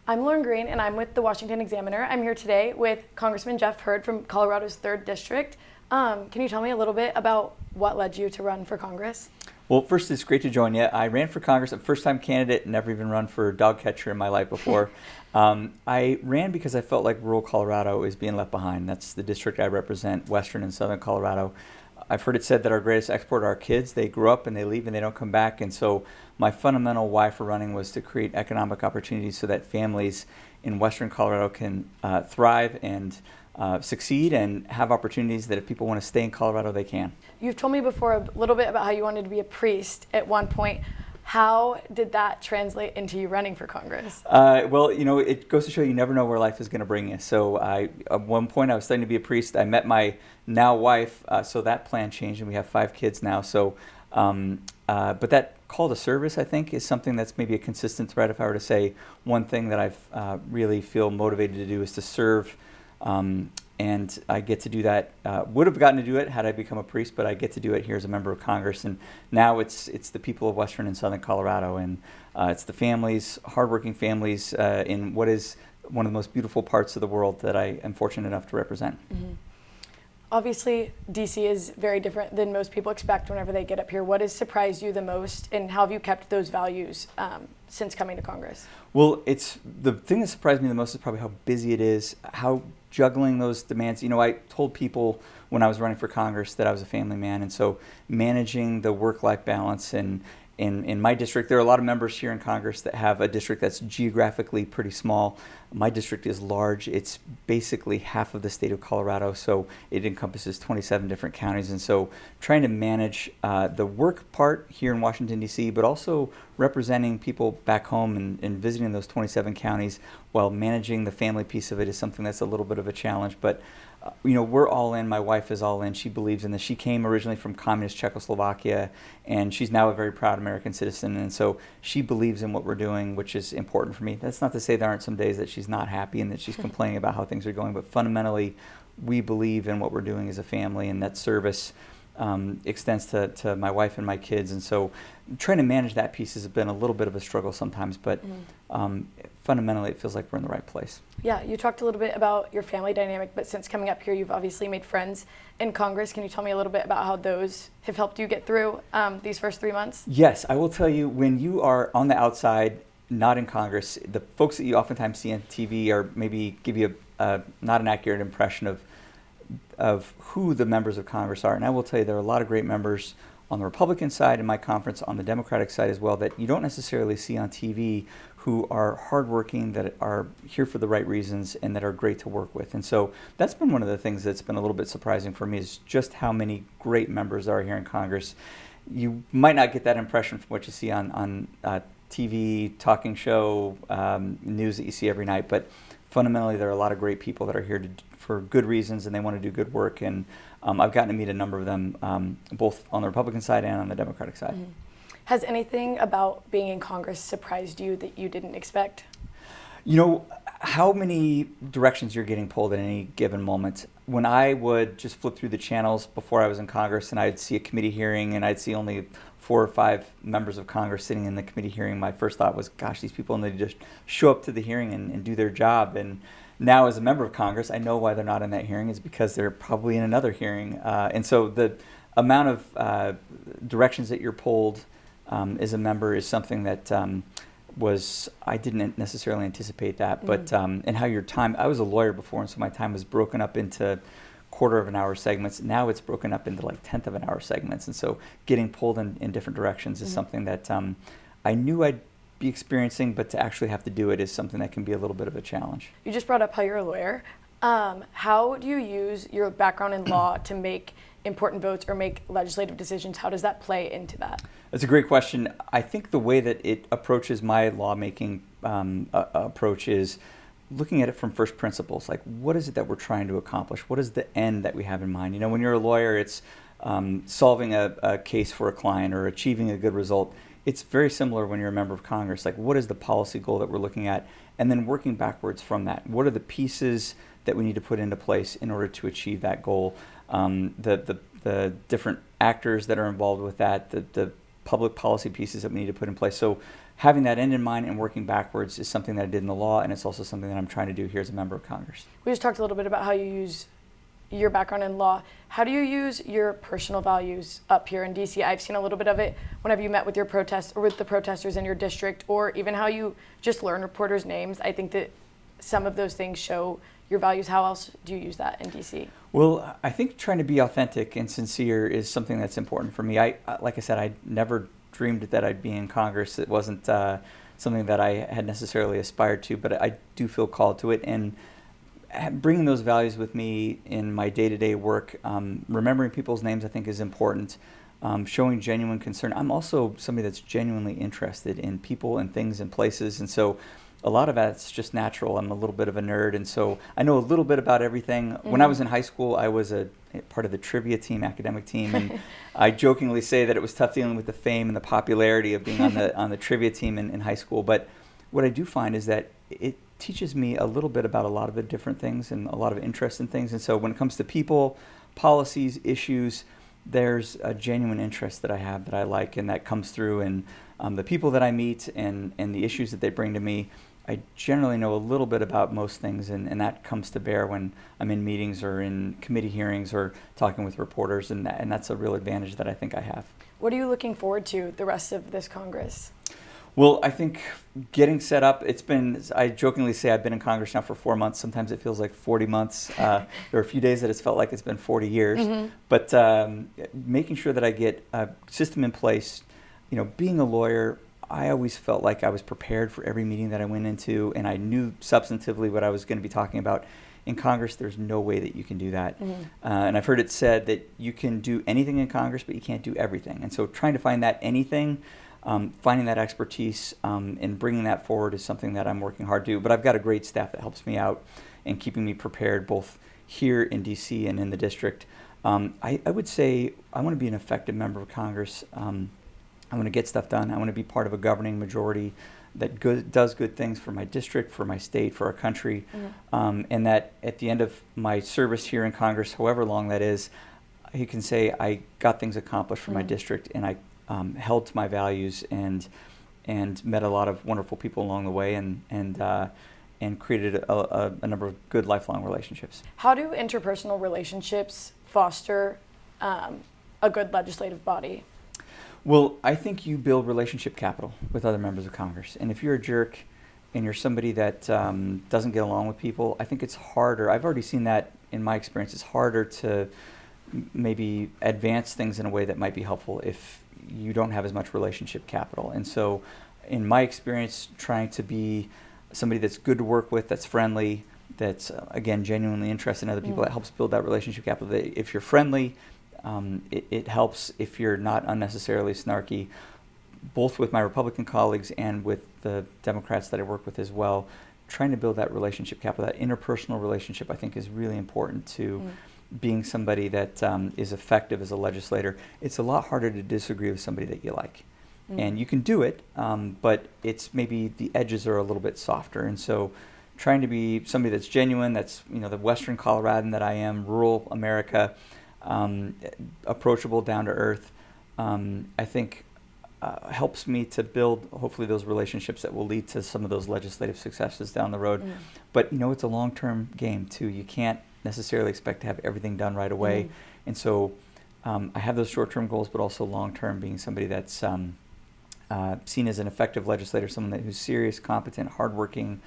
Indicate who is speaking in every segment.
Speaker 1: I'm Lauren Green, and I'm with the Washington Examiner. I'm here today with Congressman Jeff Hurd from Colorado's 3rd District. Can you tell me a little bit about what led you to run for Congress?
Speaker 2: Well, first, it's great to join you. I ran for Congress, a first-time candidate, never even run for dog catcher in my life before. I ran because I felt like rural Colorado is being left behind. That's the district I represent, western and southern Colorado. I've heard it said that our greatest export are our kids. They grow up and they leave and they don't come back. And so my fundamental why for running was to create economic opportunities so that families in western Colorado can thrive and succeed and have opportunities that if people want to stay in Colorado, they can.
Speaker 1: You've told me before a little bit about how you wanted to be a priest at one point. How did that translate into you running for Congress?
Speaker 2: Well, it goes to show you never know where life is going to bring you. So at one point I was studying to be a priest. I met my now wife, so that plan changed, and we have 5 kids now. So, but that call to service, I think, is something that's maybe a consistent thread. If I were to say one thing that I really feel motivated to do is to serve. And I get to do that. Would have gotten to do it had I become a priest, but I get to do it here as a member of Congress. And now it's the people of western and southern Colorado, and it's the families, hardworking families in what is one of the most beautiful parts of the world that I am fortunate enough to represent.
Speaker 1: Mm-hmm. Obviously, DC is very different than most people expect whenever they get up here. What has surprised you the most, and how have you kept those values since coming to Congress?
Speaker 2: Well, it's the thing that surprised me the most is probably how busy it is, how juggling those demands. I told people when I was running for Congress that I was a family man, and so managing the work-life balance. And in my district, there are a lot of members here in Congress that have a district that's geographically pretty small. My district is large. It's basically half of the state of Colorado, so it encompasses 27 different counties. And so trying to manage the work part here in Washington, D.C., but also representing people back home and visiting those 27 counties while managing the family piece of it is something that's a little bit of a challenge. But we're all in. My wife is all in. She believes in this. She came originally from communist Czechoslovakia, and she's now a very proud American citizen. And so she believes in what we're doing, which is important for me. That's not to say there aren't some days that she's not happy and that she's complaining about how things are going, but fundamentally, we believe in what we're doing as a family, and that service extends to my wife and my kids. And so trying to manage that piece has been a little bit of a struggle sometimes, but fundamentally it feels like we're in the right place.
Speaker 1: Yeah, you talked a little bit about your family dynamic, but since coming up here, you've obviously made friends in Congress. Can you tell me a little bit about how those have helped you get through these first 3 months?
Speaker 2: Yes, I will tell you, when you are on the outside, not in Congress, the folks that you oftentimes see on TV are maybe give you not an accurate impression of who the members of Congress are. And I will tell you, there are a lot of great members on the Republican side in my conference, on the Democratic side as well, that you don't necessarily see on TV, who are hardworking, that are here for the right reasons, and that are great to work with. And so that's been one of the things that's been a little bit surprising for me, is just how many great members there are here in Congress. You might not get that impression from what you see on TV, talking show, news that you see every night, but fundamentally there are a lot of great people that are here for good reasons, and they want to do good work. And I've gotten to meet a number of them, both on the Republican side and on the Democratic side.
Speaker 1: Mm-hmm. Has anything about being in Congress surprised you that you didn't expect?
Speaker 2: How many directions you're getting pulled at any given moment. When I would just flip through the channels before I was in Congress and I'd see a committee hearing and I'd see only 4 or 5 members of Congress sitting in the committee hearing, my first thought was, gosh, these people need to just show up to the hearing and do their job. And now as a member of Congress, I know why they're not in that hearing is because they're probably in another hearing. And so the amount of directions that you're pulled as a member is something that I didn't necessarily anticipate that, but and how your time, I was a lawyer before, and so my time was broken up into quarter of an hour segments. Now it's broken up into like 1/10 of an hour segments, and so getting pulled in different directions is something that I knew I'd be experiencing, but to actually have to do it is something that can be a little bit of a challenge.
Speaker 1: You just brought up how you're a lawyer. How do you use your background in law to make important votes or make legislative decisions? How does that play into that?
Speaker 2: That's a great question. I think the way that it approaches my lawmaking approach is looking at it from first principles. Like, what is it that we're trying to accomplish? What is the end that we have in mind? When you're a lawyer, it's solving a case for a client or achieving a good result. It's very similar when you're a member of Congress. Like, what is the policy goal that we're looking at? And then working backwards from that. What are the pieces that we need to put into place in order to achieve that goal? The different actors that are involved with that, the public policy pieces that we need to put in place. So having that end in mind and working backwards is something that I did in the law, and it's also something that I'm trying to do here as a member of Congress.
Speaker 1: We just talked a little bit about how you use your background in law. How do you use your personal values up here in DC? I've seen a little bit of it whenever you met with your protests or with the protesters in your district, or even how you just learn reporters' names. I think that some of those things show your values. How else do you use that in DC?
Speaker 2: Well, I think trying to be authentic and sincere is something that's important for me. Like I said, I never dreamed that I'd be in Congress. It wasn't something that I had necessarily aspired to, but I do feel called to it. And bringing those values with me in my day-to-day work, remembering people's names, I think is important. Showing genuine concern. I'm also somebody that's genuinely interested in people and things and places, and so a lot of that's just natural. I'm a little bit of a nerd, and so I know a little bit about everything. Mm-hmm. When I was in high school, I was a part of the trivia team, academic team, and I jokingly say that it was tough dealing with the fame and the popularity of being on the trivia team in high school. But what I do find is that it teaches me a little bit about a lot of the different things and a lot of interest in things. And so when it comes to people, policies, issues, there's a genuine interest that I have that I like, and that comes through in the people that I meet and the issues that they bring to me. I generally know a little bit about most things, and that comes to bear when I'm in meetings or in committee hearings or talking with reporters, and that's a real advantage that I think I have.
Speaker 1: What are you looking forward to the rest of this Congress?
Speaker 2: Well, I think getting set up, I jokingly say I've been in Congress now for 4 months. Sometimes it feels like 40 months. There are a few days that it's felt like it's been 40 years. Mm-hmm. But making sure that I get a system in place, being a lawyer, I always felt like I was prepared for every meeting that I went into, and I knew substantively what I was going to be talking about. In Congress, there's no way that you can do that. Mm-hmm. And I've heard it said that you can do anything in Congress, but you can't do everything. And so trying to find that anything, finding that expertise and bringing that forward is something that I'm working hard to do. But I've got a great staff that helps me out and keeping me prepared both here in D.C. and in the district. I would say I want to be an effective member of Congress. I want to get stuff done. I want to be part of a governing majority that does good things for my district, for my state, for our country, and that at the end of my service here in Congress, however long that is, you can say I got things accomplished for my district, and I held to my values and met a lot of wonderful people along the way, and created a number of good lifelong relationships.
Speaker 1: How do interpersonal relationships foster a good legislative body?
Speaker 2: Well, I think you build relationship capital with other members of Congress. And if you're a jerk and you're somebody that doesn't get along with people, I think it's harder. I've already seen that in my experience. It's harder to maybe advance things in a way that might be helpful if you don't have as much relationship capital. And so in my experience, trying to be somebody that's good to work with, that's friendly, that's, again, genuinely interested in other people, that helps build that relationship capital. If you're friendly, it helps if you're not unnecessarily snarky, both with my Republican colleagues and with the Democrats that I work with as well. Trying to build that relationship capital, that interpersonal relationship, I think is really important to being somebody that is effective as a legislator. It's a lot harder to disagree with somebody that you like. And you can do it, but it's maybe the edges are a little bit softer. And so trying to be somebody that's genuine, that's the Western Coloradan that I am, rural America, approachable, down to earth, I think helps me to build hopefully those relationships that will lead to some of those legislative successes down the road. But it's a long-term game too. You can't necessarily expect to have everything done right away. And so I have those short-term goals, but also long-term, being somebody that's seen as an effective legislator, someone who's serious, competent, hardworking,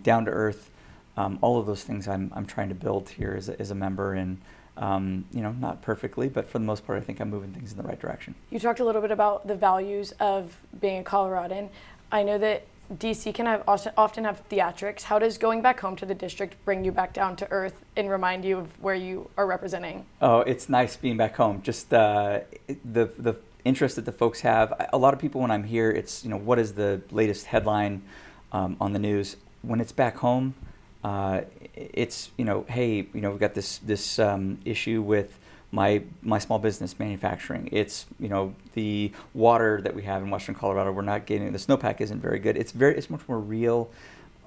Speaker 2: down to earth. All of those things I'm trying to build here as a member, and not perfectly, but for the most part, I think I'm moving things in the right direction. You
Speaker 1: talked a little bit about the values of being a Coloradan. I know that DC can often have theatrics. How does going back home to the district bring you back down to earth and remind you of where you are representing?
Speaker 2: Oh, it's nice being back home. Just the interest that the folks have. A lot of people, when I'm here, it's what is the latest headline on the news. When it's back home, it's hey, we've got this issue with my small business manufacturing. It's the water that we have in Western Colorado. We're not getting, the snowpack isn't very good. It's much more real,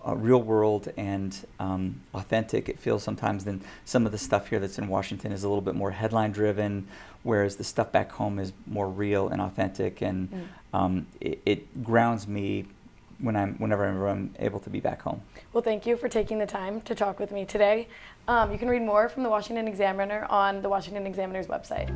Speaker 2: real world and authentic it feels sometimes than some of the stuff here that's in Washington is a little bit more headline driven, whereas the stuff back home is more real and authentic, and it grounds me whenever I'm able to be back home.
Speaker 1: Well, thank you for taking the time to talk with me today. You can read more from the Washington Examiner on the Washington Examiner's website.